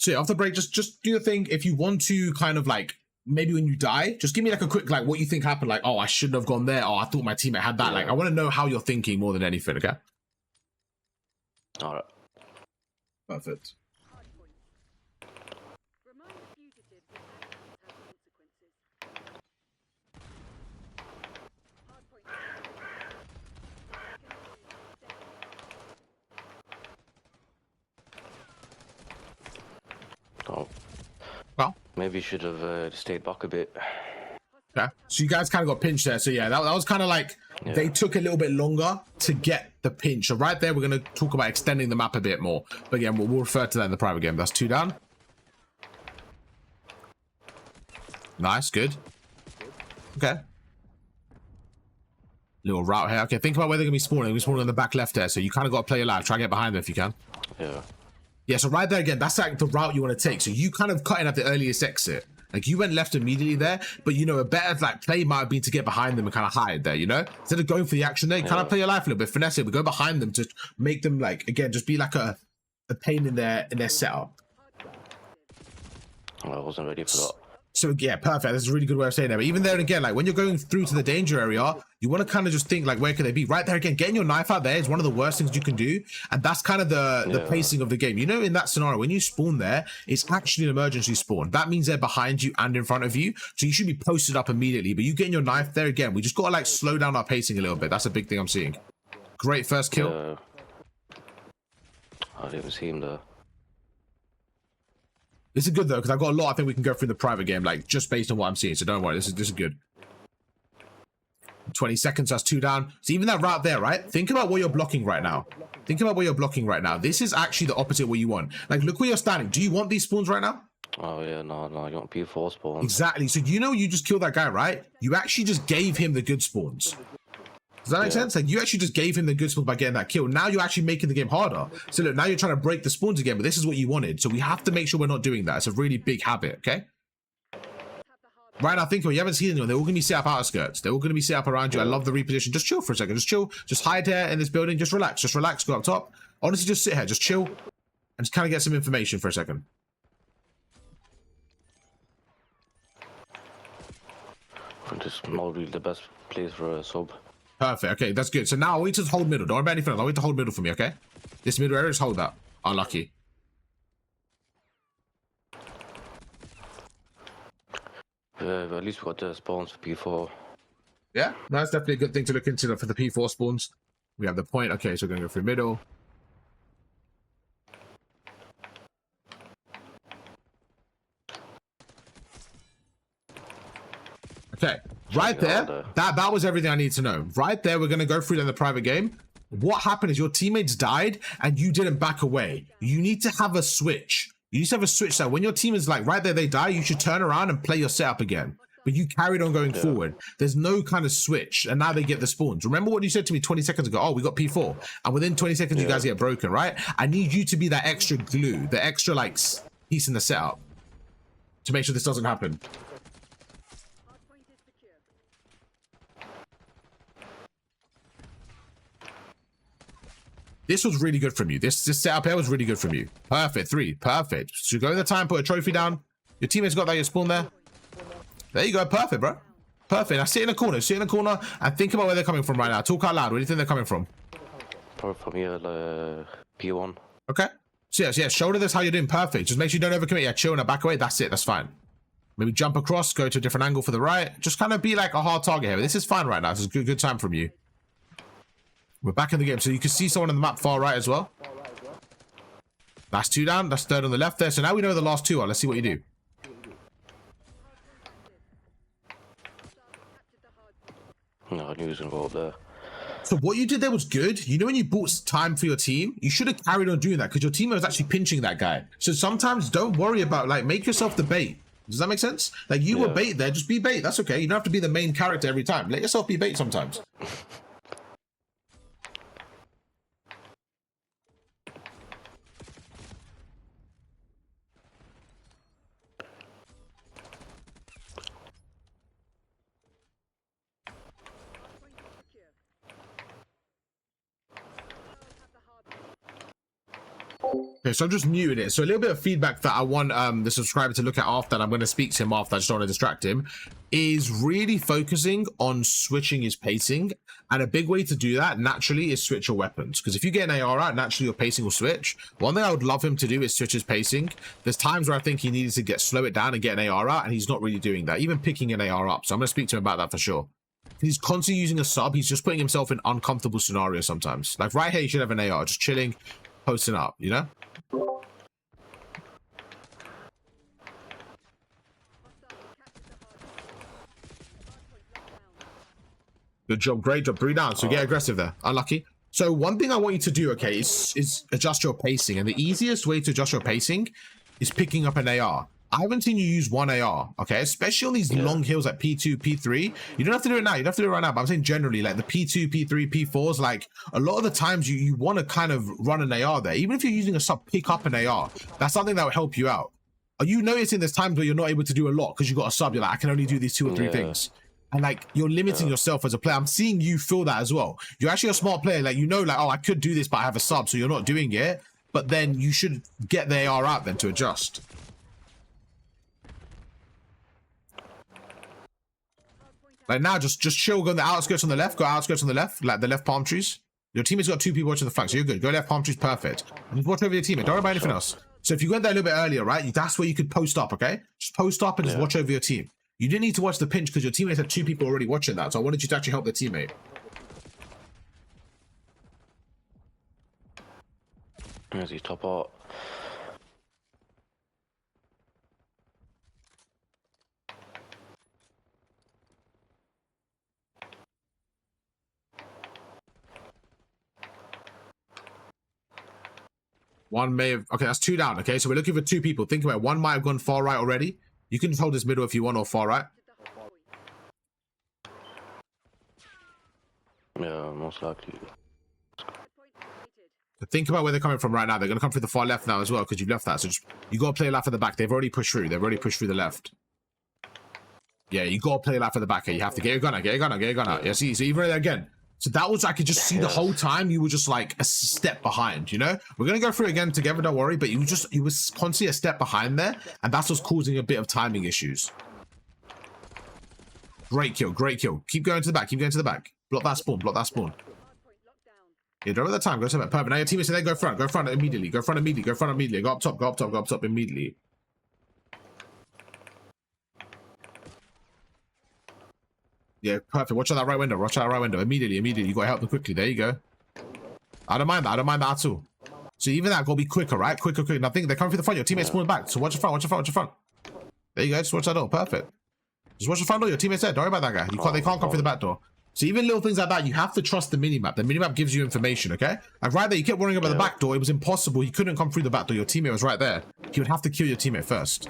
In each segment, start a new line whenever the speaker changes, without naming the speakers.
So yeah, after break, just do your thing. If you want to kind of like, maybe when you die, just give me like a quick, like what you think happened. Like, oh, I shouldn't have gone there. Oh, I thought my teammate had that. Like, I want to know how you're thinking more than anything, okay?
All right.
Perfect.
Oh.
Well,
maybe you should have stayed back a bit.
Yeah. So you guys kind of got pinched there. So yeah, that was kind of like they took a little bit longer to get the pinch. So right there, we're going to talk about extending the map a bit more. But again, we'll refer to that in the private game. That's 2 down. Nice, good. Okay. Little route here. Okay, think about where they're going to be spawning. They're going to be spawning on the back left there. So you kind of got to play alive. Try and get behind them if you can.
Yeah.
Yeah, so right there again, that's like the route you want to take. So you kind of cutting at the earliest exit. Like you went left immediately there, but you know, a better like play might have been to get behind them and kind of hide there, you know? Instead of going for the action there, you kind of play your life a little bit, finesse it, but go behind them to make them like, again, just be like a pain in their setup.
I wasn't ready for that.
So yeah, perfect. That's a really good way of saying that. But even there again, like when you're going through to the danger area, you want to kind of just think like, where could they be? Right there again, getting your knife out there is one of the worst things you can do. And that's kind of the pacing of the game. You know, in that scenario, when you spawn there, it's actually an emergency spawn. That means they're behind you and in front of you. So you should be posted up immediately. But you getting your knife there again, we just got to like slow down our pacing a little bit. That's a big thing I'm seeing. Great first kill.
I didn't see him there.
This is good though, because I've got a lot I think we can go through in the private game, like just based on what I'm seeing. So don't worry, this is good. 20 seconds, that's 2 down. So even that route there, right? Think about what you're blocking right now. Think about what you're blocking right now. This is actually the opposite of what you want. Like, look where you're standing. Do you want these spawns right now?
Oh yeah, no, you want P4 spawns.
Exactly. So you know you just killed that guy, right? You actually just gave him the good spawns. Does that make sense? Like you actually just gave him the good spawns by getting that kill. Now you're actually making the game harder. So look, now you're trying to break the spawns again, but this is what you wanted. So we have to make sure we're not doing that. It's a really big habit, okay? Right now, think of it. You haven't seen anyone. They're all going to be set up outskirts. They're all going to be set up around you. I love the reposition. Just chill for a second. Just chill. Just hide here in this building. Just relax. Just relax. Go up top. Honestly, just sit here. Just chill. And just kind of get some information for a second.
Just not really the best place for a sub.
Perfect. Okay, that's good. So now I want you to hold middle. Don't worry about anything else. I want you to hold middle for me, okay? This middle area, just hold that. Unlucky.
At least we got the spawns for P4.
Yeah, that's definitely a good thing to look into for the P4 spawns. We have the point. Okay, so we're going to go through middle. Okay, right there, that was everything I need to know. Right there, we're going to go through in the private game. What happened is your teammates died and you didn't back away. You need to have a switch. You need to have a switch that when your team is like right there, they die, you should turn around and play your setup again. But you carried on going forward. There's no kind of switch, and now they get the spawns. Remember what you said to me 20 seconds ago? Oh, we got P4. And within 20 seconds, you guys get broken, right? I need you to be that extra glue, the extra like piece in the setup to make sure this doesn't happen. This was really good from you. This setup here was really good from you. Perfect. 3. Perfect. So go in the time, put a trophy down. Your teammates got that, your spawn there. There you go. Perfect, bro. Perfect. Now sit in a corner. Sit in a corner and think about where they're coming from right now. Talk out loud. Where do you think they're coming from?
Probably from here, P1.
Okay. So yeah, shoulder this how you're doing. Perfect. Just make sure you don't overcommit. Yeah, chill and back away. That's it. That's fine. Maybe jump across, go to a different angle for the right. Just kind of be like a hard target here. This is fine right now. This is a good time from you. We're back in the game. So you can see someone on the map far right as well. That's 2 down. That's 3rd on the left there. So now we know where the last 2 are. Let's see what you do.
No, I knew he was going to go up there.
So what you did there was good. You know when you bought time for your team, you should have carried on doing that because your teammate was actually pinching that guy. So sometimes don't worry about, like, make yourself the bait. Does that make sense? Like, you were bait there. Just be bait. That's okay. You don't have to be the main character every time. Let yourself be bait sometimes. Okay, so I'm just muted it. So a little bit of feedback that I want the subscriber to look at after, and I'm going to speak to him after, I just don't want to distract him, is really focusing on switching his pacing. And a big way to do that naturally is switch your weapons. Because if you get an AR out, naturally your pacing will switch. One thing I would love him to do is switch his pacing. There's times where I think he needs to slow it down and get an AR out, and he's not really doing that, even picking an AR up. So I'm going to speak to him about that for sure. He's constantly using a sub. He's just putting himself in uncomfortable scenarios sometimes. Like right here, you should have an AR, just chilling, posting up, you know? Good job, great job. 3 down. So get aggressive there. Unlucky. So one thing I want you to do, okay, is adjust your pacing. And the easiest way to adjust your pacing is picking up an AR. I haven't seen you use one AR, okay? Especially on these long hills like P2, P3. You don't have to do it now. You don't have to do it right now. But I'm saying generally, like the P2, P3, P4s, like a lot of the times you want to kind of run an AR there. Even if you're using a sub, pick up an AR. That's something that will help you out. Are you noticing there's times where you're not able to do a lot because you got a sub? You're like, I can only do these 2 or 3 things. And like you're limiting yourself as a player. I'm seeing you feel that as well. You're actually a smart player. Like, you know, like, oh, I could do this, but I have a sub, so you're not doing it. But then you should get the AR out then to adjust. Like now, just chill. Go on the outskirts on the left. Go outskirts on the left, like the left palm trees. Your teammate's got 2 people watching the flank, so you're good. Go left palm trees, perfect. And just watch over your teammate. Don't worry about anything else. So if you went there a little bit earlier, right, that's where you could post up, okay? Just post up and just watch over your team. You didn't need to watch the pinch because your teammates had 2 people already watching that. So I wanted you to actually help the teammate.
As he top out.
One may have... Okay, that's 2 down, okay? So we're looking for 2 people. Think about it. One might have gone far right already. You can just hold this middle if you want, or far right.
Yeah, most likely.
So think about where they're coming from right now. They're going to come through the far left now as well because you've left that. So just, you got to play left at the back. They've already pushed through. They've already pushed through the left. Yeah, you got to play left at the back here. You have to get your gun out, get your gun out, get your gun out. Yeah, see, so even there again. So that was, I could just see the whole time you were just like a step behind, you know? We're going to go through it again together, don't worry. But you was constantly a step behind there. And that's what's causing a bit of timing issues. Great kill, great kill. Keep going to the back, keep going to the back. Block that spawn, block that spawn. Yeah, don't have that time, go to the back. Perfect. Now your teammates say they go front immediately, go front immediately, go front immediately. Go up top, go up top, go up top immediately. Yeah, perfect. Watch out that right window. Watch out that right window. Immediately. You got to help them quickly. There you go. I don't mind that. I don't mind that at all. So even that, got to be quicker, right? Quicker. Now think they're coming through the front. Your teammates spawning back. So watch your front. Watch your front. Watch your front. There you go. Just watch that door. Perfect. Just watch the front door. Your teammates there. Don't worry about that guy. They can't come through the back door. So even little things like that, you have to trust the minimap. The minimap gives you information, okay? Like right there, you kept worrying about the back door. It was impossible. He couldn't come through the back door. Your teammate was right there. He would have to kill your teammate first.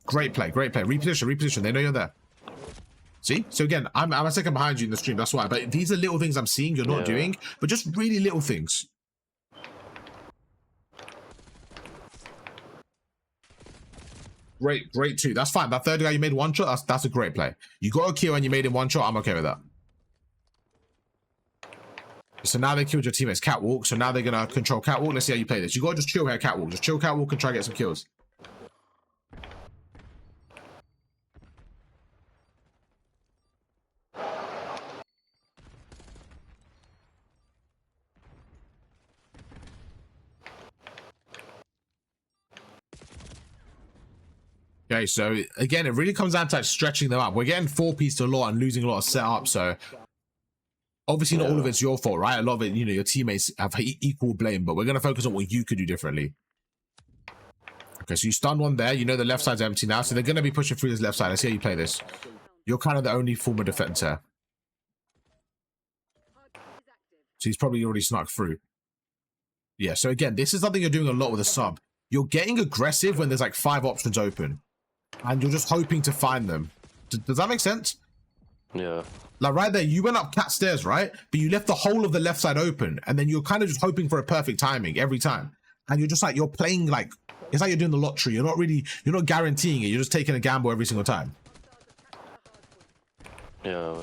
Great play. Great play. Reposition. They know you're there. See? So again, I'm a second behind you in the stream. That's why. But these are little things I'm seeing you're not doing, but just really little things. Great too. That's fine. That third guy you made 1 shot, that's a great play. You got a kill and you made him 1 shot. I'm okay with that. So now they killed your teammates catwalk. So now they're gonna control catwalk. Let's see how you play this. You gotta just chill here catwalk. Just chill catwalk and try to get some kills. Okay, so again, it really comes down to like stretching them up. We're getting 4-piece a lot and losing a lot of setup. So obviously not all of it's your fault, right? A lot of it, you know, your teammates have equal blame, but we're going to focus on what you could do differently. Okay, so you stunned one there. You know the left side's empty now, so they're going to be pushing through this left side. Let's see how you play this. You're kind of the only form of defense here. So he's probably already snuck through. Yeah, so again, this is something you're doing a lot with a sub. You're getting aggressive when there's like 5 options open. And you're just hoping to find them. Does that make sense?
Yeah.
Like right there, you went up cat stairs, right? But you left the whole of the left side open. And then you're kind of just hoping for a perfect timing every time. And you're just like, you're playing like, it's like you're doing the lottery. You're not guaranteeing it. You're just taking a gamble every single time.
Yeah.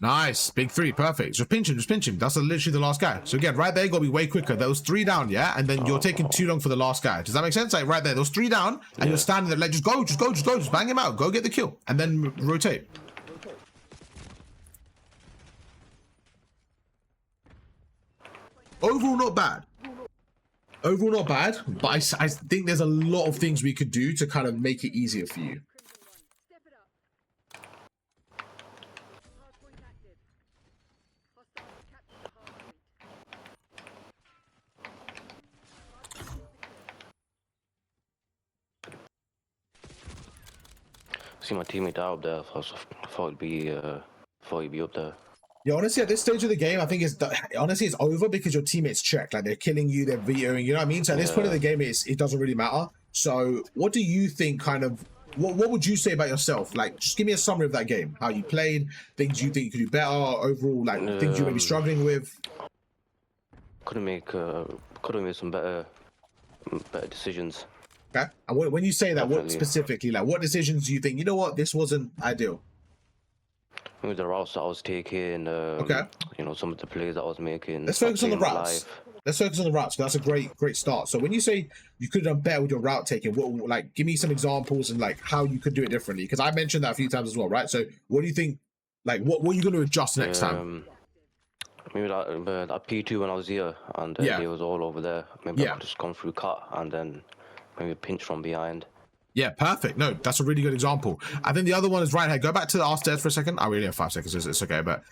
Nice. Big three. Perfect. Just pinch him. Just pinch him. That's literally the last guy. So again, right there, got to be way quicker. There was 3 down, yeah? And then you're taking too long for the last guy. Does that make sense? Like right there, there was 3 down and you're standing there like, just go. Just bang him out. Go get the kill. And then rotate. Overall, not bad. Overall, not bad. But I think there's a lot of things we could do to kind of make it easier for you.
See my teammate die up there. I thought he'd be up there.
Yeah, honestly, at this stage of the game, I think it's over because your teammates check. Like they're killing you, they're vetoing. You know what I mean? So at this point of the game, it doesn't really matter. So what do you think? Kind of, what would you say about yourself? Like, just give me a summary of that game. How you played, things you think you could do better, overall, like things you may be struggling with.
Could have made some better decisions.
Okay. And when you say that,
Definitely.
what specifically, like, what decisions do you think? You know what, this wasn't ideal.
Maybe the routes that I was taking,
okay.
You know, some of the plays that I was making.
Let's focus on the routes. Let's focus on the routes. That's a great start. So when you say you could have done better with your route taking, what, like, give me some examples and like how you could do it differently. Because I mentioned that a few times as well, right? So what do you think? Like, what are you going to adjust next time?
Maybe that P2 when I was here and they was all over there. Maybe I could just gone through cut and then maybe pinch from behind.
Yeah, perfect. No, that's a really good example. I think the other one is right here. Go back to our stairs for a second. I really have 5 seconds. It's okay, but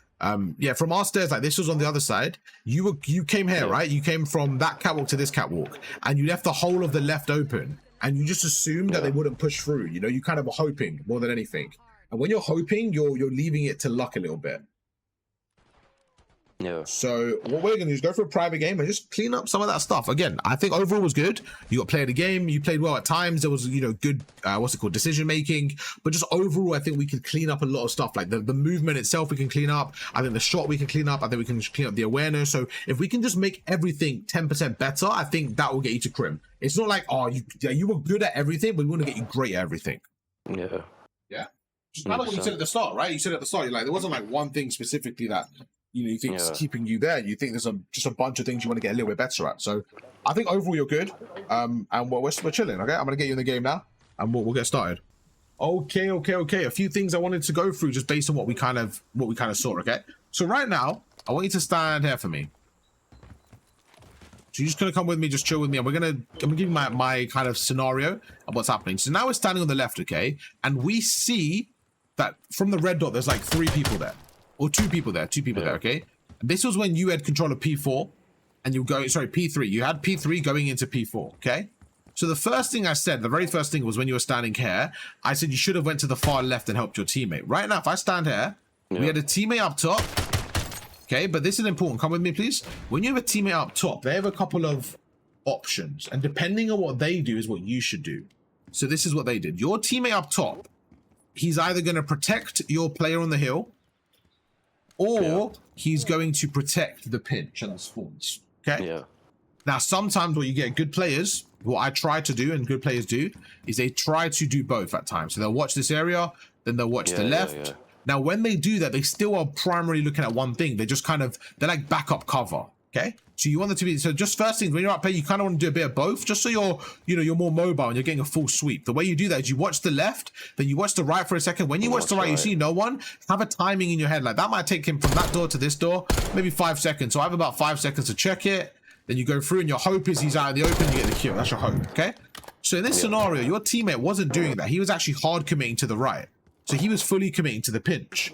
yeah, from our stairs, like this was on the other side. You came here, right? You came from that catwalk to this catwalk, and you left the whole of the left open, and you just assumed that they wouldn't push through. You know, you kind of were hoping more than anything. And when you're hoping, you're leaving it to luck a little bit.
Yeah.
So what we're gonna do is go for a private game and just clean up some of that stuff. Again, I think overall was good. You got played the game. You played well at times. There was, you know, good decision making. But just overall, I think we could clean up a lot of stuff. Like the movement itself, we can clean up. I think the shot we can clean up. I think we can clean up the awareness. So if we can just make everything 10% better, I think that will get you to crim. It's not like, oh, you were good at everything, but we want to get you great at everything.
Yeah.
Yeah. Just kind of what you said at the start, right? You said at the start, you're like, there wasn't like one thing specifically that you think is keeping you there. You think there's just a bunch of things you want to get a little bit better at. So I think overall you're good. And we're chilling. Okay, I'm gonna get you in the game now, and we'll get started. Okay. A few things I wanted to go through just based on what we kind of saw. Okay, so right now I want you to stand here for me. So you're just gonna come with me, just chill with me, and I'm gonna give you my kind of scenario of what's happening. So now we're standing on the left, okay, and we see that from the red dot there's like 3 people there. Or 2 people there, there, okay? And this was when you had control of P4, and you go, sorry, P3. You had P3 going into P4, okay? So the first thing I said, the very first thing was when you were standing here, I said you should have went to the far left and helped your teammate. Right now, if I stand here, we had a teammate up top, okay? But this is important. Come with me, please. When you have a teammate up top, they have a couple of options, and depending on what they do is what you should do. So this is what they did. Your teammate up top, he's either going to protect your player on the hill, or he's going to protect the pinch and the spawns. Okay?
Yeah.
Now, sometimes what you get good players, what I try to do and good players do, is they try to do both at times. So they'll watch this area, then they'll watch the left. Now, when they do that, they still are primarily looking at one thing. They're just they're like backup cover. Okay? So you want them to be, so just first thing, when you're up here, you kind of want to do a bit of both, just so you're more mobile and you're getting a full sweep. The way you do that is you watch the left, then you watch the right for a second. When you watch the right, you see no one, have a timing in your head. Like that might take him from that door to this door, maybe 5 seconds. So I have about 5 seconds to check it. Then you go through and your hope is he's out in the open, you get the kill. That's your hope, okay? So in this scenario, your teammate wasn't doing that. He was actually hard committing to the right. So he was fully committing to the pinch,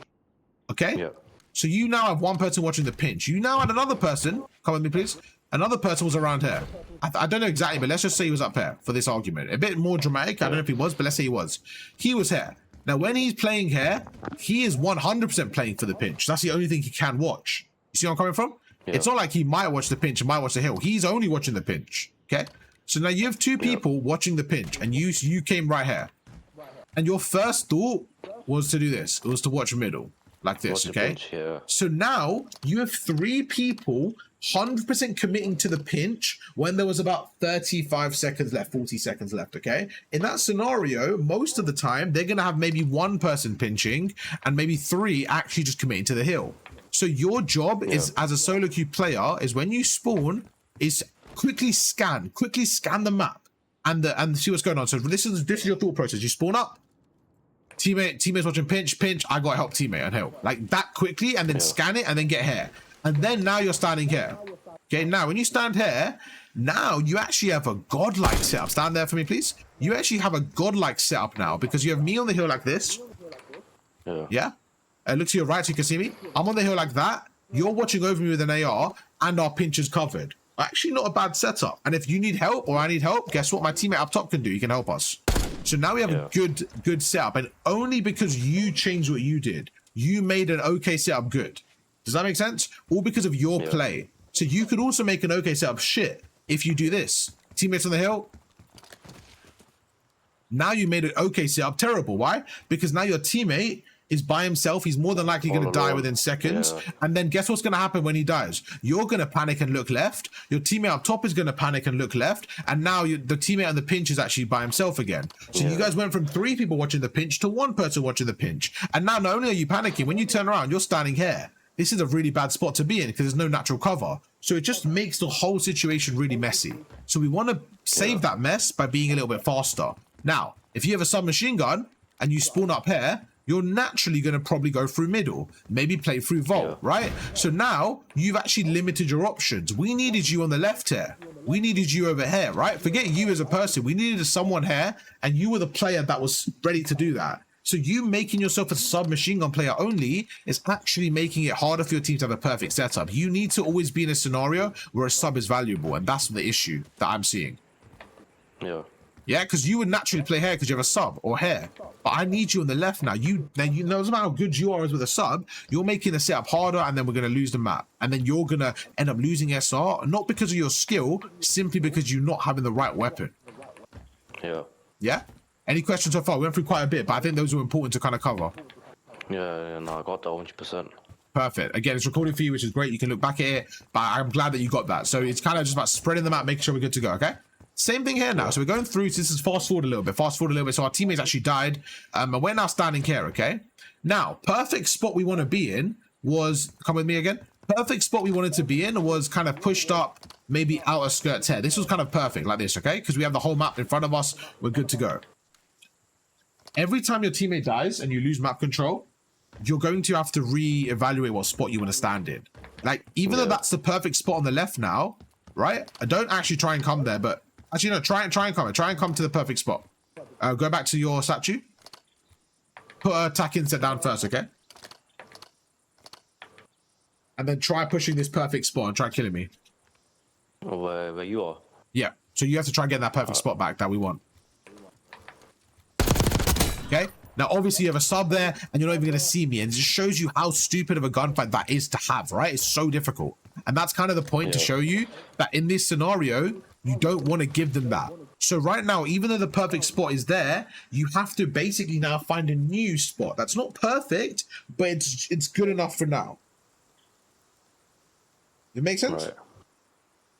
okay?
Yeah.
So you now have one person watching the pinch. You now had another person, come with me please. Another person was around here. I don't know exactly, but let's just say he was up here for this argument. A bit more dramatic, I don't know if he was, but let's say he was. He was here. Now when he's playing here, he is 100% playing for the pinch. That's the only thing he can watch. You see where I'm coming from? Yeah. It's not like he might watch the pinch and might watch the hill. He's only watching the pinch, okay? So now you have 2 people watching the pinch, and you came right here. And your first thought was to do this. It was to watch middle. Like this, okay?
Pinch, yeah.
So now you have 3 people 100% committing to the pinch when there was about 35 seconds left, 40 seconds left, okay? In that scenario, most of the time, they're going to have maybe one person pinching and maybe 3 actually just committing to the hill. So your job is, as a solo queue player, is when you spawn, is quickly scan the map and see what's going on. So this is your thought process. You spawn up, teammates watching pinch, I got to help teammate and help. Like that quickly, and then scan it and then get here. And then now you're standing here. Okay, now when you stand here, now you actually have a godlike setup. Stand there for me, please. You actually have a godlike setup now because you have me on the hill like this. Yeah? Look to your right so you can see me. I'm on the hill like that. You're watching over me with an AR and our pinch is covered. Actually not a bad setup. And if you need help or I need help, guess what my teammate up top can do? He can help us. So now we have a good setup. And only because you changed what you did, you made an okay setup good. Does that make sense? All because of your play. So you could also make an okay setup shit if you do this. Teammates on the hill. Now you made an okay setup terrible. Why? Because now your teammate is by himself. He's more than likely going to die within seconds. And then guess what's going to happen when he dies? You're going to panic and look left. Your teammate up top is going to panic and look left. And now the teammate on the pinch is actually by himself again. So you guys went from 3 people watching the pinch to 1 person watching the pinch. And now not only are you panicking, when you turn around, you're standing here. This is a really bad spot to be in because there's no natural cover. So it just makes the whole situation really messy. So we want to save that mess by being a little bit faster. Now, if you have a submachine gun and you spawn up here, you're naturally going to probably go through middle, maybe play through vault, right? So now you've actually limited your options. We needed you on the left here. We needed you over here, right? Forget you as a person. We needed someone here, and you were the player that was ready to do that. So you making yourself a submachine gun player only is actually making it harder for your team to have a perfect setup. You need to always be in a scenario where a sub is valuable, and that's the issue that I'm seeing. Yeah, because you would naturally play here because you have a sub or here. But I need you on the left now. You know, no matter how good you are as with a sub, you're making the setup harder, and then we're going to lose the map. And then you're going to end up losing SR, not because of your skill, simply because you're not having the right weapon. Yeah? Any questions so far? We went through quite a bit, but I think those were important to kind of cover.
No, I got that 100%.
Perfect. Again, it's recording for you, which is great. You can look back at it, but I'm glad that you got that. So it's kind of just about spreading the map, making sure we're good to go, okay? Same thing here now. So we're going through, so this is fast forward a little bit. So our teammates actually died, and we're now standing here, okay? Now, perfect spot we want to be in was, come with me again. Perfect spot we wanted to be in was kind of pushed up, maybe outer skirts here. This was kind of perfect like this, okay? Because we have the whole map in front of us. We're good to go. Every time your teammate dies and you lose map control, you're going to have to re-evaluate what spot you want to stand in. Like, even though that's the perfect spot on the left now, right? I don't actually try and come there, but actually, no, try and come to the perfect spot. Go back to your statue. Put a attack inset down first, okay? And then try pushing this perfect spot and try killing me.
Where you are?
Yeah. So you have to try and get that perfect spot back that we want. Okay? Now, obviously, you have a sub there, and you're not even going to see me. And it just shows you how stupid of a gunfight that is to have, right? It's so difficult. And that's kind of the point to show you that in this scenario, you don't want to give them that. So right now, even though the perfect spot is there, you have to basically now find a new spot. That's not perfect, but it's good enough for now. It makes sense?
Right.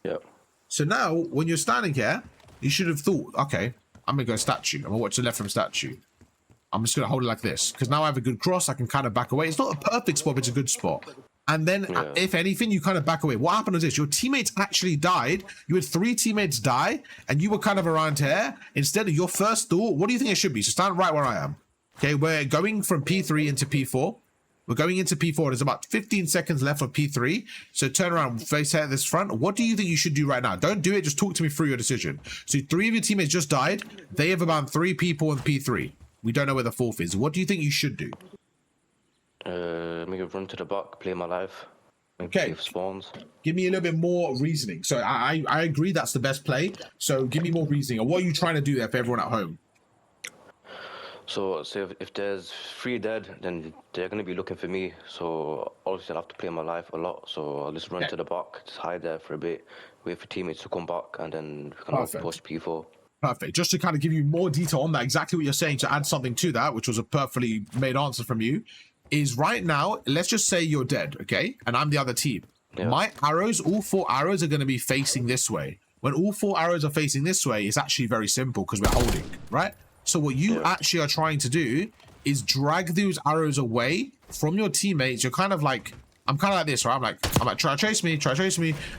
Yep.
So now, when you're standing here, you should have thought, okay, I'm going to go statue. I'm going to watch the left from statue. I'm just going to hold it like this. Because now I have a good cross, I can kind of back away. It's not a perfect spot, but it's a good spot. And then, if anything, you kind of back away. What happened was this. Your teammates actually died. You had 3 teammates die, and you were kind of around here. Instead of your first thought, what do you think it should be? So stand right where I am. Okay, we're going from P3 into P4. We're going into P4. There's about 15 seconds left of P3. So turn around, face here at this front. What do you think you should do right now? Don't do it. Just talk to me through your decision. So 3 of your teammates just died. They have about 3 people in P3. We don't know where the 4th is. What do you think you should do?
Make a run to the back, play my life.
Okay.
Spawns.
Give me a little bit more reasoning. So I agree that's the best play. So give me more reasoning. And what are you trying to do there for everyone at home?
So if there's 3 dead, then they're going to be looking for me. So obviously I'll have to play my life a lot. So I'll just run to the back, just hide there for a bit, wait for teammates to come back, and then we can push P4.
Perfect. Just to kind of give you more detail on that, exactly what you're saying, to add something to that, which was a perfectly made answer from you, is right now, let's just say you're dead, okay? And I'm the other team. My arrows, all 4 arrows are going to be facing this way. When all 4 arrows are facing this way, it's actually very simple because we're holding, right? So what you actually are trying to do is drag those arrows away from your teammates. You're kind of like, I'm kind of like this, right? I'm like, try to chase me,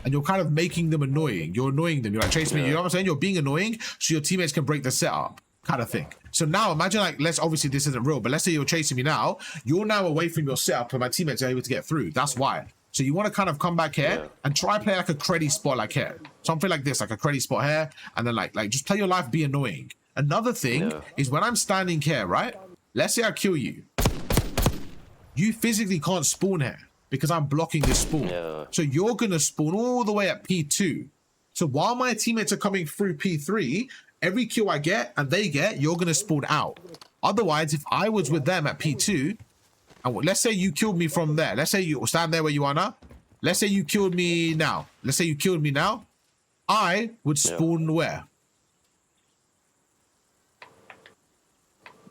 and you're kind of making them annoying. You're annoying them. You're like, chase me. You know what I'm saying? You're being annoying so your teammates can break the setup, kind of thing. So now imagine like, obviously this isn't real, but let's say you're chasing me now. You're now away from your setup and my teammates are able to get through. That's why. So you want to kind of come back here and try play like a creddy spot like here. Something like this, like a creddy spot here. And then like just play your life, be annoying. Another thing is when I'm standing here, right? Let's say I kill you. You physically can't spawn here because I'm blocking this spawn. So you're going to spawn all the way at P2. So while my teammates are coming through P3, every kill I get and they get, you're going to spawn out. Otherwise, if I was with them at P2, and let's say you killed me from there. Let's say you stand there where you are now. Let's say you killed me now. Let's say you killed me now. I would spawn where?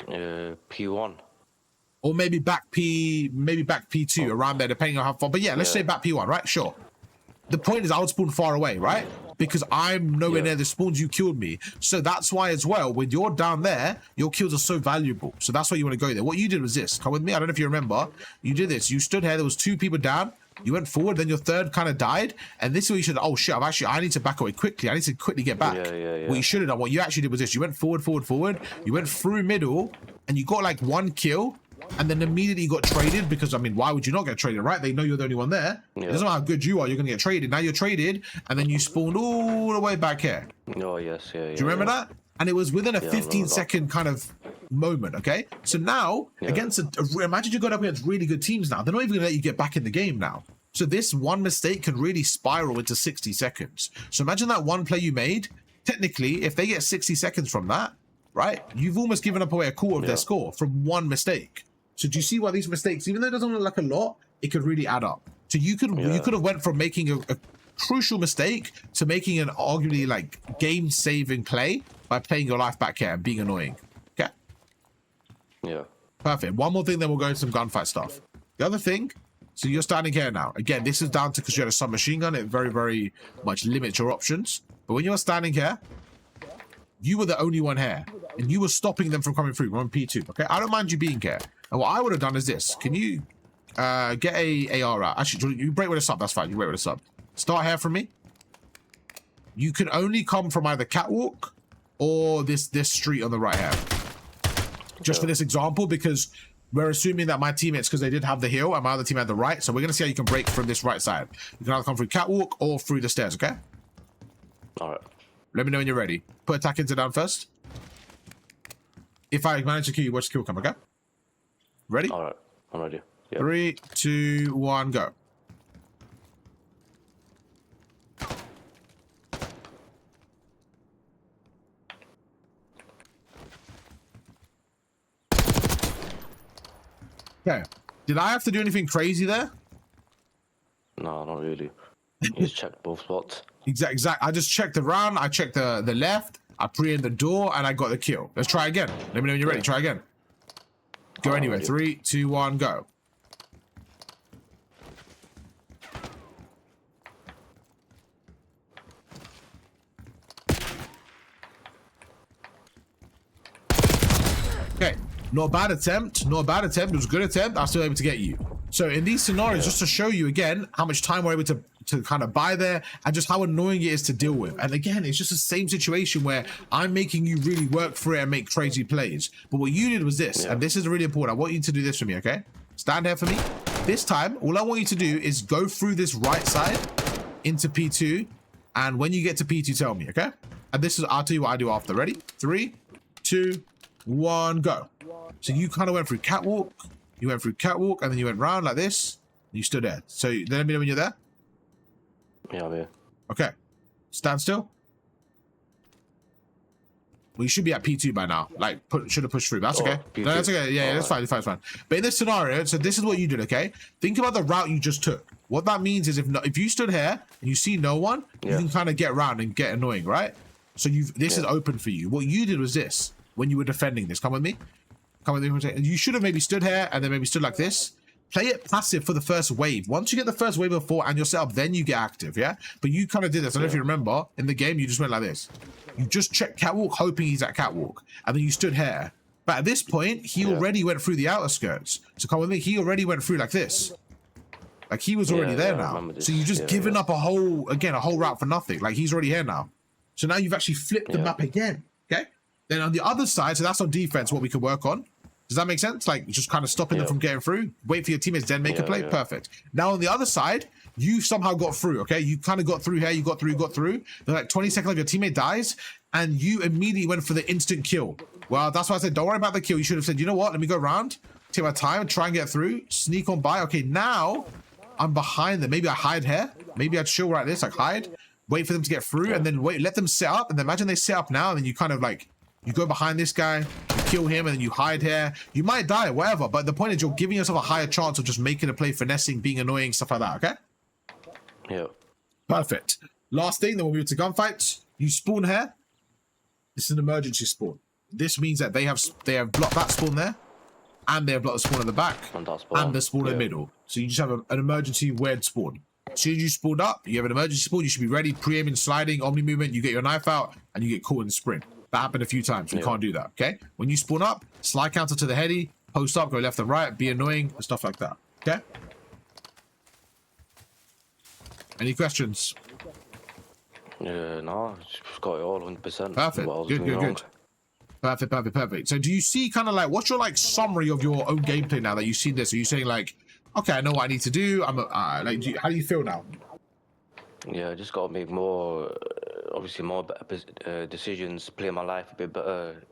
P1.
Or maybe back P2, around there, depending on how far. But yeah, let's say back P1, right? Sure. The point is I would spawn far away, right? Because I'm nowhere near the spawns you killed me. So that's why as well, when you're down there, your kills are so valuable. So that's why you want to go there. What you did was this. Come with me. I don't know if you remember. You did this. You stood here. There was 2 people down. You went forward. Then your third kind of died. And this is where you should, oh shit, I need to back away quickly. I need to quickly get back. What you should have done, what you actually did was this. You went forward. You went through middle and you got like 1 kill. And then immediately you got traded because, I mean, why would you not get traded, right? They know you're the only one there. It doesn't matter how good you are, you're going to get traded. Now you're traded, and then you spawned all the way back here.
Oh, yes,
Do you remember that? And it was within a 15-second kind of moment, okay? So now, against imagine you got up against really good teams now. They're not even going to let you get back in the game now. So this one mistake can really spiral into 60 seconds. So imagine that one play you made. Technically, if they get 60 seconds from that, right, you've almost given up away a quarter of their score from one mistake. So do you see why these mistakes, even though it doesn't look like a lot, it could really add up. So you could have went from making a crucial mistake to making an arguably like game-saving play by playing your life back here and being annoying. Okay.
Yeah.
Perfect. One more thing, then we'll go into some gunfight stuff. The other thing, so you're standing here now. Again, this is down to because you had a submachine gun. It very, very much limits your options. But when you're standing here, you were the only one here, and you were stopping them from coming through. We're on P2. Okay. I don't mind you being here. And what I would have done is this. Can you get a AR out? Actually, you break with a sub. That's fine. You break with a sub. Start here from me. You can only come from either catwalk or this street on the right here. Just for this example, because we're assuming that my teammates, because they did have the hill, and my other team had the right. So we're going to see how you can break from this right side. You can either come through catwalk or through the stairs, okay?
All right.
Let me know when you're ready. Put attack into down first. If I manage to kill you, watch the kill come, okay? Ready?
All right. I'm ready. Yep.
3, 2, 1, go. Okay. Did I have to do anything crazy there?
No, not really. You just checked both spots.
Exact. I just checked around. I checked the left. I pre-aimed the door, and I got the kill. Let's try again. Let me know when you're ready. Try again. Go anywhere. 3, 2, 1, go. Okay. Not a bad attempt. Not a bad attempt. It was a good attempt. I was still able to get you. So in these scenarios, just to show you again how much time we're able to kind of buy there and just how annoying it is to deal with. And again, it's just the same situation where I'm making you really work for it and make crazy plays. But what you did was this, and this is really important. I want you to do this for me, okay? Stand here for me. This time, all I want you to do is go through this right side into P2. And when you get to P2, tell me, okay? And this is, I'll tell you what I do after. Ready? 3, 2, 1, go. So you kind of went through catwalk. You went through catwalk, and then you went round like this. And you stood there. So let me know when you're there.
Yeah, I'm here.
Okay. Stand still. Well, you should be at P2 by now. Like, should have pushed through. That's okay.
P2.
No, that's okay. Yeah, that's fine. It's fine. But in this scenario, so this is what you did, okay? Think about the route you just took. What that means is if you stood here and you see no one, you can kind of get around and get annoying, right? So this is open for you. What you did was this. When you were defending this, come with me. Come with me. You should have maybe stood here and then maybe stood like this. play it passive for the first wave. Once you get the first wave of 4 and you're set up, then you get active, yeah? But you kind of did this. I don't know if you remember. In the game, you just went like this. You just checked catwalk, hoping he's at catwalk. And then you stood here. But at this point, he already went through the outer skirts. So come with me, he already went through like this. Like he was already there now. So you just given up a whole route for nothing. Like he's already here now. So now you've actually flipped the map again, okay? Then on the other side, so that's on defense, what we can work on. Does that make sense? Like just kind of stopping them from getting through. Wait for your teammates, then make a play. Perfect. Now on the other side, you somehow got through, okay? You kind of got through here, you got through. Then like 20 seconds of your teammate dies, and you immediately went for the instant kill. Well, that's why I said, don't worry about the kill. You should have said, you know what? Let me go around, take my time, try and get through, sneak on by. Okay, now I'm behind them. Maybe I hide here. Maybe I'd chill right this, like hide, wait for them to get through, and then wait, let them set up. And then imagine they set up now, and then you kind of like, you go behind this guy, you kill him, and then you hide here. You might die, whatever. But the point is, you're giving yourself a higher chance of just making a play, finessing, being annoying, stuff like that, okay?
Yeah.
Perfect. Last thing, then we'll move to gunfights. You spawn here. This is an emergency spawn. This means that they have blocked that spawn there, and they have blocked the spawn at the back, and the spawn in the middle. So you just have an emergency weird spawn. As soon as you spawned up, you have an emergency spawn. You should be ready, pre-aiming, sliding, omni movement. You get your knife out, and you get caught in the sprint. That happened a few times. We can't do that, okay? When you spawn up, slide counter to the heady, post up, go left and right, be annoying, and stuff like that, okay? Any questions?
No, just got it all 100%.
Perfect. Good. Perfect. So do you see kind of like, what's your like summary of your own gameplay now that you've seen this? Are you saying like, okay, I know what I need to do? How do you feel now?
Yeah, I just got to make more, obviously more better decisions, play my life a bit better.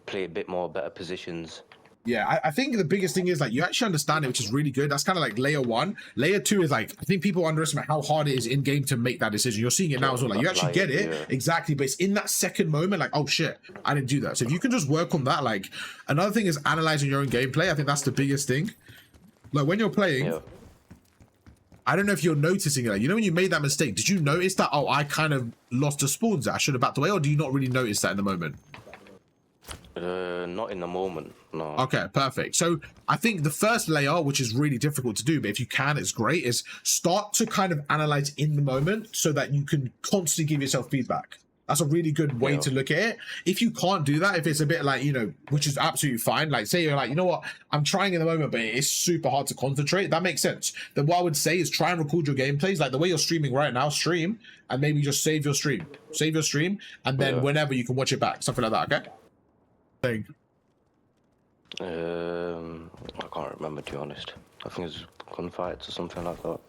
Play a bit more better positions.
Yeah, I think the biggest thing is like you actually understand it, which is really good. That's kind of like layer 1. Layer 2 is like, I think people underestimate how hard it is in game to make that decision. You're seeing it now as well. Like you actually get it exactly, but it's in that second moment, like, oh shit, I didn't do that. So if you can just work on that, like another thing is analyzing your own gameplay. I think that's the biggest thing. Like when you're playing, I don't know if you're noticing it. Like, you know, when you made that mistake, did you notice that? Oh, I kind of lost the spawns that I should have backed away, or do you not really notice that in the moment?
Not in the moment, no.
Okay, perfect. So I think the first layer, which is really difficult to do, but if you can, it's great, is start to kind of analyze in the moment so that you can constantly give yourself feedback. That's a really good way to look at it. If you can't do that, if it's a bit like, you know, which is absolutely fine. Like say you're like, you know what, I'm trying in the moment, but it's super hard to concentrate. That makes sense. Then what I would say is try and record your gameplays. Like the way you're streaming right now, stream, and maybe just save your stream. Save your stream, and then whenever you can watch it back. Something like that, okay? Thing.
I can't remember, to be honest. I think it's gunfights or something like that.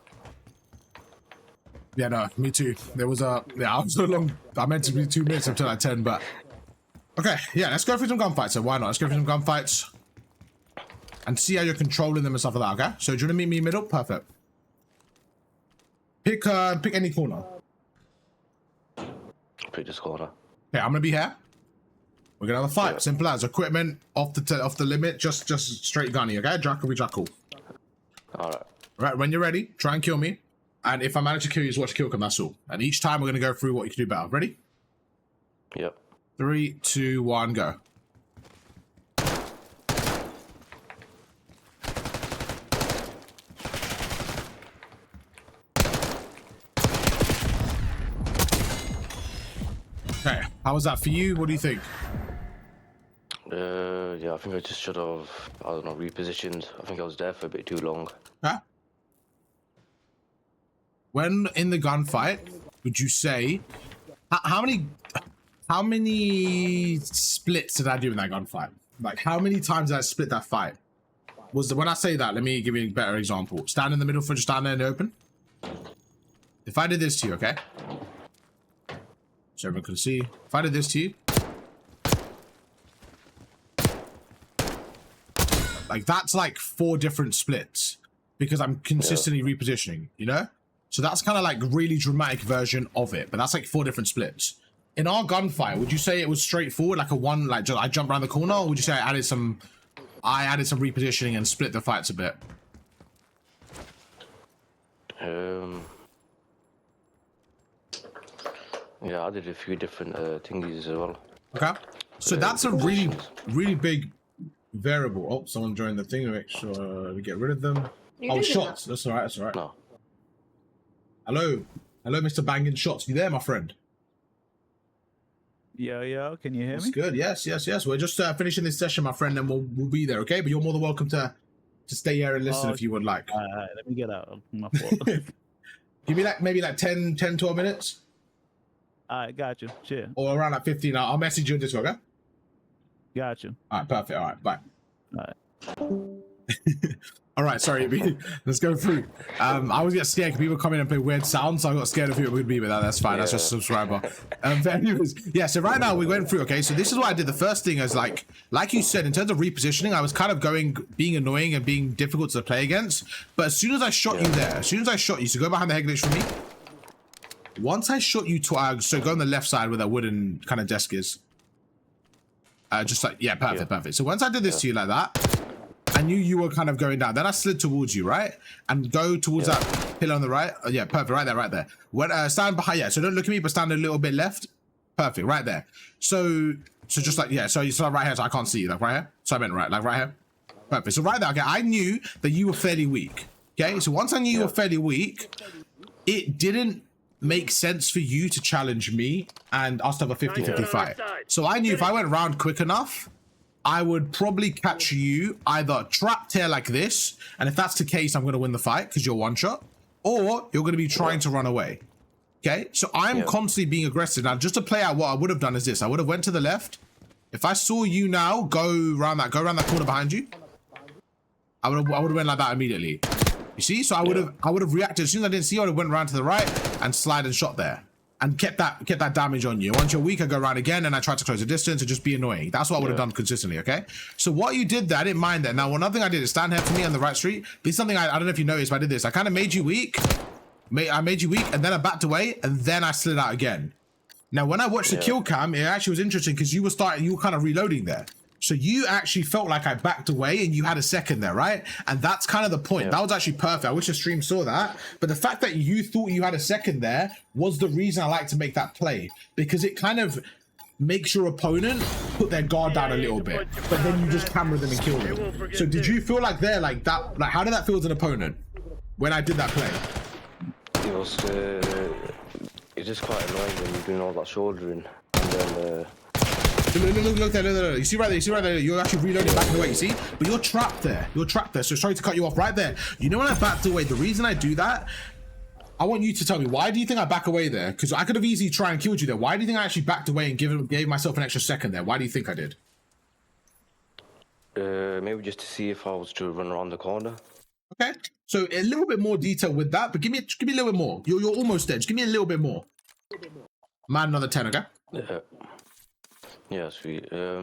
Yeah, no, me too. There was I was so long. I meant to be 2 minutes until like 10, but okay, yeah, let's go through some gunfights. So why not? Let's go through some gunfights and see how you're controlling them and stuff like that. Okay, so do you want to meet me in the middle? Perfect. Pick any corner.
Pick this corner.
Okay, I'm gonna be here. We're gonna have a fight. Simple as equipment off the limit. Just straight gunny. Okay, jackal, we jackal.
All right.
Right, when you're ready, try and kill me. And if I manage to kill you, just watch kill cam, that's all. And each time we're going to go through what you can do better. Ready?
Yep.
3, 2, 1, go. Okay, how was that for you? What do you think?
Yeah, I think I just should have, I don't know, repositioned. I think I was there for a bit too long.
Huh? When in the gunfight, would you say how many splits did I do in that gunfight? Like how many times did I split that fight? When I say that, let me give you a better example. Stand in the middle for just stand there in the open. If I did this to you, okay? So everyone can see. If I did this to you, like that's like 4 different splits because I'm consistently repositioning, you know? So that's kind of like really dramatic version of it, but that's like 4 different splits. In our gunfight, would you say it was straightforward, like a one, like just, I jumped around the corner, or would you say I added some repositioning and split the fights a bit?
Yeah, I did a few different thingies as well.
Okay, so that's a really big Variable. Oh, someone joined the thing to make sure we get rid of them. Oh, shots. That's all right. That's all right.
No.
Hello. Hello, Mr. Banging Shots. You there, my friend?
Yo, can you hear
That's
me?
good. Yes. We're just finishing this session, my friend, and we'll be there, okay? But you're more than welcome to stay here and listen if you would like.
All right, let me get out. My fault.
Give me maybe 10, 12 minutes.
All right, got you. Chill.
Or around 15. I'll message you in Discord, okay?
Got you.
All right, perfect. All right, bye.
All right.
All right, sorry. Let's go through. I always get scared because people come in and play weird sounds, so I got scared of who it would be, but that's fine. Yeah. That's just a subscriber. But anyways, yeah, so right now we went through, okay? So this is what I did. The first thing is like you said, in terms of repositioning, I was kind of being annoying and being difficult to play against. But as soon as I shot you there, so go behind the head glitch for me. Once I shot you, so go on the left side where that wooden kind of desk is. Just like, yeah, perfect. So once I did this to you like that, I knew you were kind of going down. Then I slid towards you, right? And go towards that pillar on the right. Oh, yeah, perfect. Right there. When, stand behind, yeah. So don't look at me, but stand a little bit left. Perfect, right there. So just like, yeah. So right here, so I can't see you. Like right here. So I meant right, like right here. Perfect. So right there, okay. I knew that you were fairly weak. Okay. So once I knew you were fairly weak, it didn't make sense for you to challenge me and us to have a 50-50 fight. So I knew if I went round quick enough, I would probably catch you either trapped here like this, and if that's the case, I'm going to win the fight because you're one shot, or you're going to be trying to run away. Okay, so I'm constantly being aggressive. Now, just to play out what I would have done is this. I would have went to the left. If I saw you now go around that corner behind you, I would have went like that immediately. You see? So I would have reacted. As soon as I didn't see you, I would have went around to the right and slide and shot there. And kept that damage on you. Once you're weak, I go around again and I try to close the distance and just be annoying. That's what I would have done consistently, okay? So what you did there, I didn't mind that. Now, another thing I did is stand here for me on the right street. This is something I don't know if you noticed, but I did this. I kind of made you weak. I made you weak, and then I backed away, and then I slid out again. Now, when I watched the kill cam, it actually was interesting because you were kind of reloading there. So you actually felt like I backed away and you had a second there, right? And that's kind of the point. That was actually perfect. I wish the stream saw that. But the fact that you thought you had a second there was the reason I like to make that play, because it kind of makes your opponent put their guard down a little bit, but then you just camera them and kill them. So did you feel like there, like that, like how did that feel as an opponent when I did that play?
It was it's just quite annoying when you're doing all that shouldering and then
Look there. You see right there. You're actually reloading back away, you see? But you're trapped there. So sorry to cut you off right there. You know when I backed away, the reason I do that, I want you to tell me, why do you think I back away there? Because I could have easily tried and killed you there. Why do you think I actually backed away and gave myself an extra second there? Why do you think I did?
maybe just to see if I was to run around the corner.
Okay. So a little bit more detail with that, but give me a little bit more. You're almost there. Just give me a little bit more. Man, another 10, okay?
Yeah, sweet. Yeah,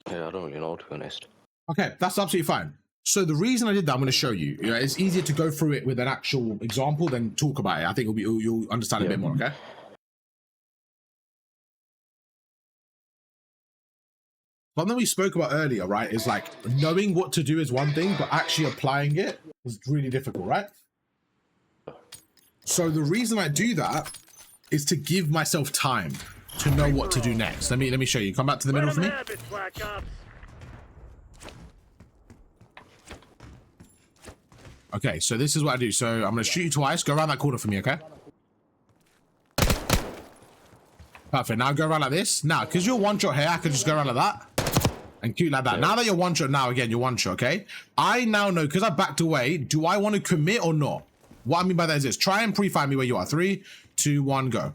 I don't really know, to be honest.
Okay, that's absolutely fine. So the reason I did that, I'm going to show you. It's easier to go through it with an actual example than talk about it. I think you'll understand a bit more, okay? Something we spoke about earlier, right, is like knowing what to do is one thing, but actually applying it is really difficult, right? So the reason I do that is to give myself time to know what to do next. Let me show you. Come back to the middle for me. Okay, so this is what I do. So I'm going to shoot you twice. Go around that corner for me, okay? Perfect. Now go around like this. Now, because you're one shot here, I can just go around like that and cute like that. Yeah. Now that you're one shot, now again, you're one shot, okay? I now know, because I backed away, do I want to commit or not? What I mean by that is this. Try and pre-fire me where you are. 3, 2, 1, go.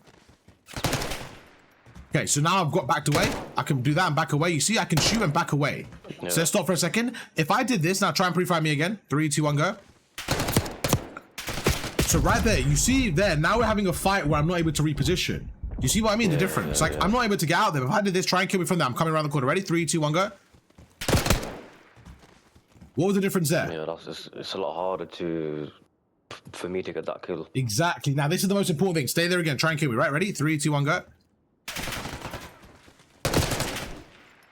Okay, so now I've got backed away. I can do that and back away. You see, I can shoot and back away. Yeah. So let's stop for a second. If I did this, now try and pre-fire me again. 3, 2, 1, go. So right there, you see there, now we're having a fight where I'm not able to reposition. You see what I mean? The difference. Like, I'm not able to get out there. If I did this, try and kill me from there. I'm coming around the corner. Ready? 3, 2, 1, go. What was the difference there?
Yeah, it's a lot harder for me to get that kill.
Exactly. Now, this is the most important thing. Stay there again. Try and kill me. Right? Ready? 3, 2, 1, go.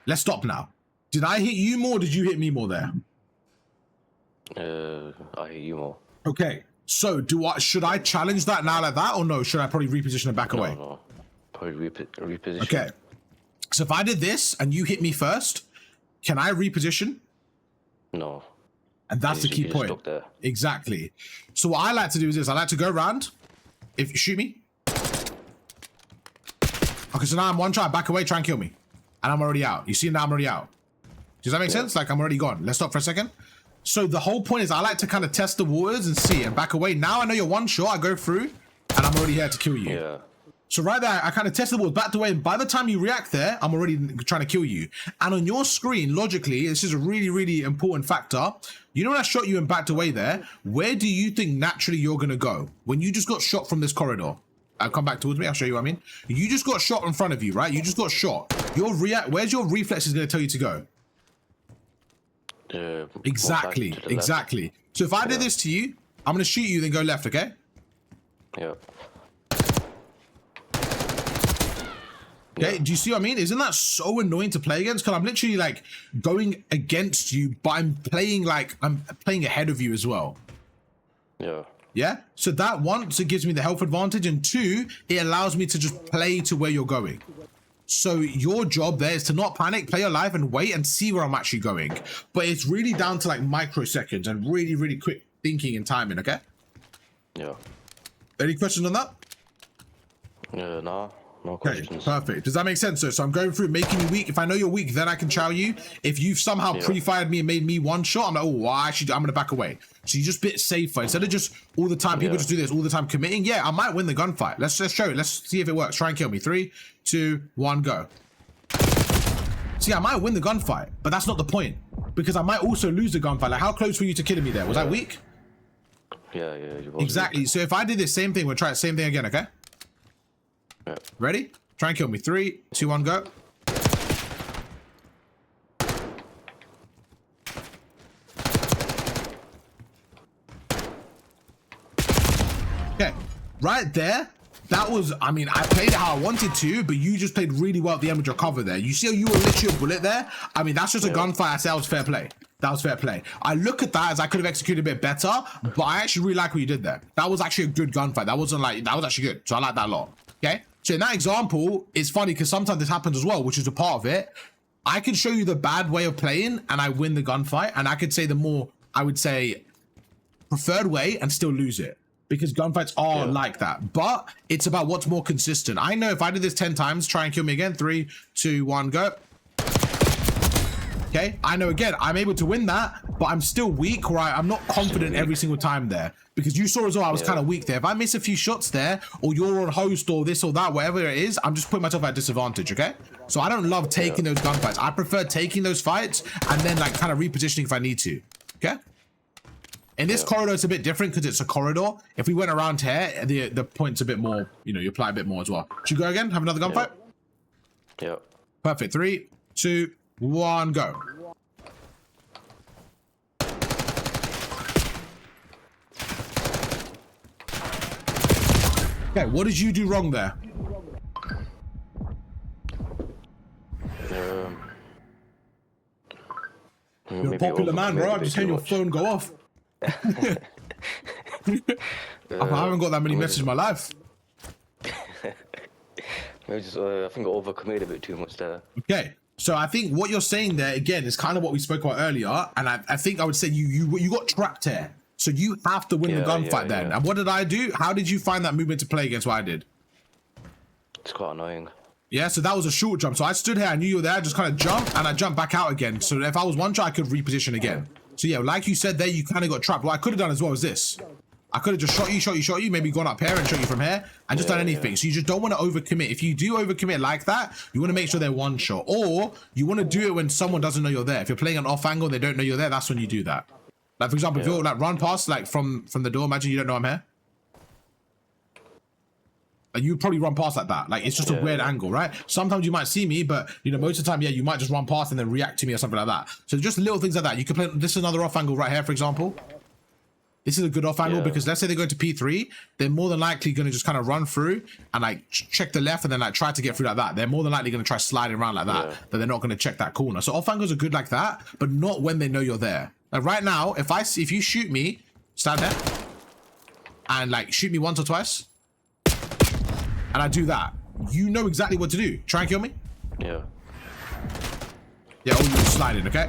Let's stop now. Did I hit you more or did you hit me more there?
I hit you more.
Okay. So, should I challenge that now like that or no? Should I probably reposition it back away?
No. Probably reposition.
Okay. So if I did this and you hit me first, can I reposition?
No.
And that's the key point.
Stuck there.
Exactly. So what I like to do is this. I like to go around. If you shoot me. Okay, so now I'm one try, back away, try and kill me. And I'm already out. You see, now I'm already out. Does that make sense? Like, I'm already gone. Let's stop for a second. So the whole point is I like to kind of test the waters and see and back away. Now I know you're one shot, I go through, and I'm already here to kill you.
Yeah.
So right there, I kind of test the waters, backed away, and by the time you react there, I'm already trying to kill you. And on your screen, logically, this is a really, really important factor. You know when I shot you and backed away there, where do you think naturally you're going to go? When you just got shot from this corridor. I'll come back towards me, I'll show you what I mean. You just got shot in front of you, right? You just got shot. Where's your reflexes going to tell you to go? Exactly, exactly. So if I did this to you, I'm going to shoot you, then go left, okay?
Yeah.
Okay, do you see what I mean? Isn't that so annoying to play against? Because I'm literally like going against you, but I'm playing ahead of you as well.
Yeah.
Yeah? So that once it gives me the health advantage, and two, it allows me to just play to where you're going. So your job there is to not panic, play your life and wait and see where I'm actually going. But it's really down to like microseconds and really, really quick thinking and timing, okay?
Yeah.
Any questions on that?
No. No
Okay,
questions.
perfect. Does that make sense? So I'm going through making you weak. If I know you're weak, then I can chow you. If you've somehow pre-fired me and made me one shot, I'm like, oh, well, I'm gonna back away. So you're just a bit safer. Instead of just all the time, people just do this all the time committing. Yeah, I might win the gunfight. Let's show it. Let's see if it works. Try and kill me. 3, 2, 1, go. See, I might win the gunfight, but that's not the point. Because I might also lose the gunfight. Like, how close were you to killing me there? Was I weak?
Yeah, you was
Exactly.
weak.
So if I did this same thing, we'll try the same thing again, okay?
Yeah.
Ready? Try and kill me. 3, 2, 1, go. Okay, right there. That was, I mean, I played it how I wanted to, but you just played really well at the end with your cover there. You see how you were literally a bullet there? I mean, that's just a gunfight. I say that was fair play. That was fair play. I look at that as I could have executed a bit better, but I actually really like what you did there. That was actually a good gunfight. That wasn't like, that was actually good. So I like that a lot. Okay. So in that example, it's funny because sometimes this happens as well, which is a part of it. I can show you the bad way of playing and I win the gunfight. And I could say the more, I would say, preferred way and still lose it. Because gunfights are like that. But it's about what's more consistent. I know if I did this 10 times, try and kill me again. 3, 2, 1, go. Okay, I know again, I'm able to win that, but I'm still weak, right? I'm not confident every single time there. Because you saw as well, I was kind of weak there. If I miss a few shots there, or you're on host or this or that, whatever it is, I'm just putting myself at a disadvantage, okay? So I don't love taking those gunfights. I prefer taking those fights and then like kind of repositioning if I need to, okay? In this corridor, it's a bit different because it's a corridor. If we went around here, the point's a bit more, you know, you apply a bit more as well. Should we go again? Have another gunfight?
Yeah.
Perfect. 3, 2, 1, go. Okay, what did you do wrong there? You're a popular man, bro. I'm just hearing your phone go off. I haven't got that many messages in my life.
Maybe just, I think I overcommitted a bit too much there. Okay.
So I think what you're saying there, again, is kind of what we spoke about earlier. And I think I would say you got trapped here. So you have to win the gunfight then. Yeah. And what did I do? How did you find that movement to play against what I did?
It's quite annoying.
Yeah, so that was a short jump. So I stood here, I knew you were there, I just kind of jumped, and I jumped back out again. So if I was one shot, I could reposition again. So yeah, like you said there, you kind of got trapped. What I could have done as well is this. I could have just shot you, maybe gone up here and shot you from here, and just done anything. So you just don't want to overcommit. If you do overcommit like that, you want to make sure they're one shot. Or you want to do it when someone doesn't know you're there. If you're playing an off angle, they don't know you're there, that's when you do that. Like, for example, if you're like run past, like from the door, imagine you don't know I'm here. And you probably run past like that. Like, it's just a weird angle, right? Sometimes you might see me, but, you know, most of the time, yeah, you might just run past and then react to me or something like that. So just little things like that. You can play, this is another off angle right here, for example. This is a good off angle because let's say they go to P3, they're more than likely going to just kind of run through and like check the left and then like try to get through like that. They're more than likely going to try sliding around like that, but they're not going to check that corner. So off angles are good like that, but not when they know you're there. Like right now, if you shoot me, stand there and like shoot me once or twice, and I do that, you know exactly what to do. Try and kill me.
Yeah.
Yeah, or you were sliding, okay?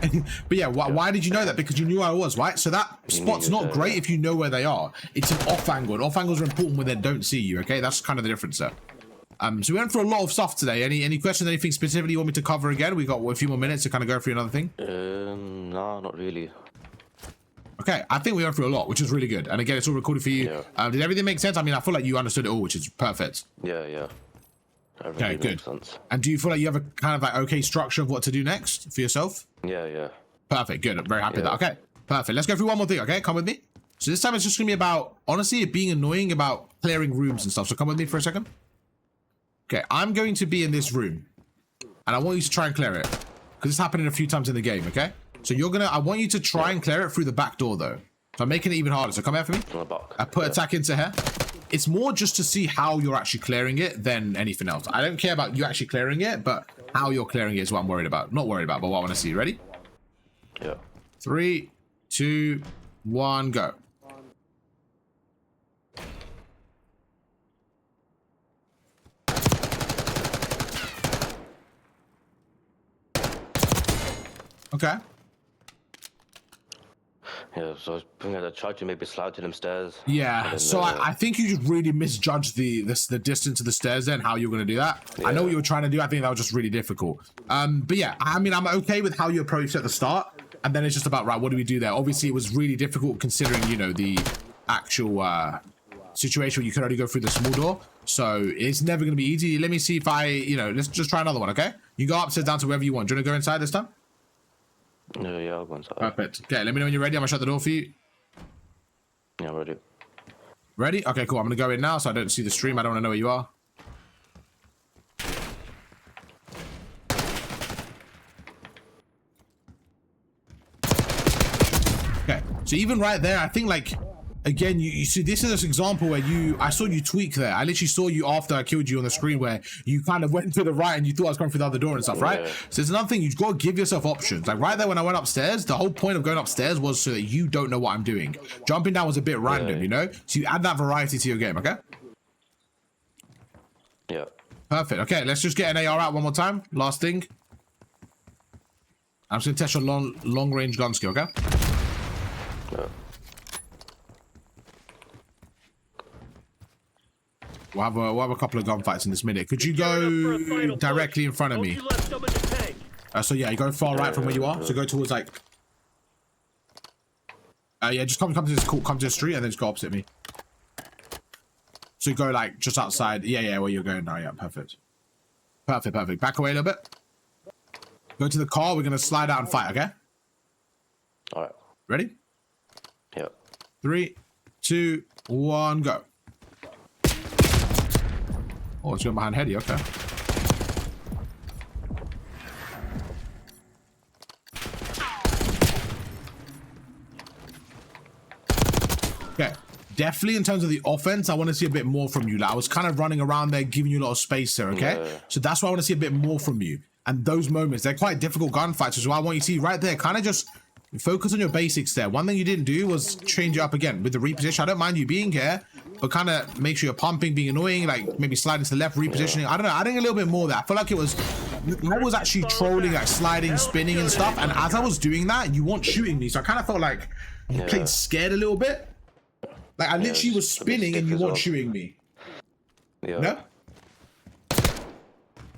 But yeah, why did you know that? Because you knew where I was, right? So that spot's not great if you know where they are. It's an off angle. And off angles are important when they don't see you, okay? That's kind of the difference there. So we went through a lot of stuff today. Any questions, anything specifically you want me to cover again? We got a few more minutes to kind of go through another thing.
No, not really. Okay,
I think we went through a lot, which is really good. And again, it's all recorded for you.
Yeah.
Did everything make sense? I mean, I feel like you understood it all, which is perfect.
Yeah.
Okay, good. And do you feel like you have a kind of like okay structure of what to do next for yourself?
Yeah.
Perfect, good. I'm very happy with that. Okay, perfect. Let's go through one more thing, okay? Come with me. So this time it's just gonna be about, honestly, it being annoying about clearing rooms and stuff. So come with me for a second. Okay, I'm going to be in this room. And I want you to try and clear it. Because it's happening a few times in the game, okay? So I want you to try and clear it through the back door though. So I'm making it even harder. So come here for me. I put attack into here. It's more just to see how you're actually clearing it than anything else. I don't care about you actually clearing it, but how you're clearing it is what I'm worried about. Not worried about, but what I want to see. Ready?
Yeah.
3, 2, 1, go. Okay.
Yeah, so I tried to maybe slide to them stairs.
Yeah, then, so I think you just really misjudged the distance of the stairs then, how you're going to do that. Yeah. I know what you were trying to do. I think that was just really difficult. But yeah, I mean, I'm okay with how you approached at the start. And then it's just about, right, what do we do there? Obviously, it was really difficult considering, you know, the actual situation where you could only go through the small door. So it's never going to be easy. Let me see if let's just try another one, okay? You go upstairs, down to wherever you want. Do you want to go inside this time?
Yeah, I'll go inside.
Perfect. Okay, let me know when you're ready. I'm gonna shut the door for you.
Yeah, I'm ready.
Ready? Okay, cool. I'm gonna go in now so I don't see the stream. I don't want to know where you are. Okay, so even right there, I think like, again, you see, this is an example where I saw you tweak there. I literally saw you after I killed you on the screen where you kind of went to the right and you thought I was going through the other door and stuff, right? Yeah. So it's another thing, you've got to give yourself options. Like right there when I went upstairs, the whole point of going upstairs was so that you don't know what I'm doing. Jumping down was a bit random, you know? So you add that variety to your game, okay?
Yeah.
Perfect. Okay, let's just get an AR out one more time. Last thing. I'm just going to test your long range gun skill, okay?
Yeah.
We'll have a couple of gunfights in this minute. Could you go directly in front of me? So yeah, you go far right from where you are. So go towards like. Yeah, just come to this come to the street and then just go opposite me. So you go like just outside. Yeah, where you're going now. Yeah, perfect. Perfect. Back away a little bit. Go to the car. We're gonna slide out and fight. Okay.
All right.
Ready?
Yeah.
3, 2, 1, go. Oh, it's going behind Heady, okay. Okay, definitely in terms of the offense, I want to see a bit more from you. Like, I was kind of running around there, giving you a lot of space there, okay? Yeah. So that's why I want to see a bit more from you. And those moments, they're quite difficult gunfights, so I want you to see right there, kind of just focus on your basics there. One thing you didn't do was change it up again with the reposition. I don't mind you being here, but kind of make sure you're pumping, being annoying, like maybe sliding to the left, repositioning. I don't know, adding a little bit more there. I feel like I was actually trolling, like sliding, spinning and stuff. And as I was doing that, you weren't shooting me. So I kind of felt like you played scared a little bit. Like I literally was spinning and you weren't shooting me.
Yeah.
No?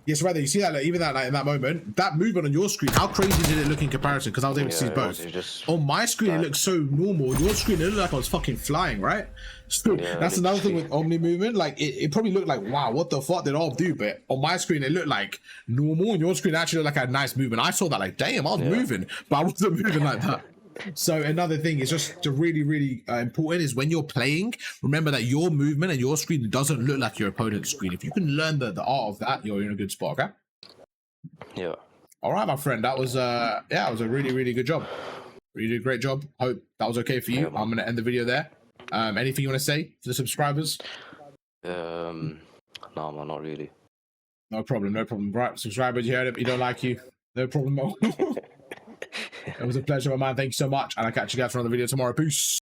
Yes, right there. You see that, like, even that, like, in that moment, that movement on your screen, how crazy did it look in comparison? Because I was able to see both. On my screen, it looked so normal. Your screen, it looked like I was fucking flying, right? So that's another thing with Omni movement. Like, it probably looked like, wow, what the fuck did Arv do? But on my screen, it looked like normal. And your screen actually looked like a nice movement. I saw that, like, damn, I was moving, but I wasn't moving like that. So another thing is just really important is when you're playing, remember that your movement and your screen doesn't look like your opponent's screen. If you can learn the art of that, you're in a good spot, okay?
Yeah.
All right, my friend. That was it was a really good job. You did a great job. Hope that was okay for you. I'm gonna end the video there. Anything you want to say to the subscribers?
No, man, not really.
No problem. Right, subscribers, you heard it. You don't like you. No problem. It was a pleasure, my man. Thank you so much. And I'll catch you guys for another video tomorrow. Peace.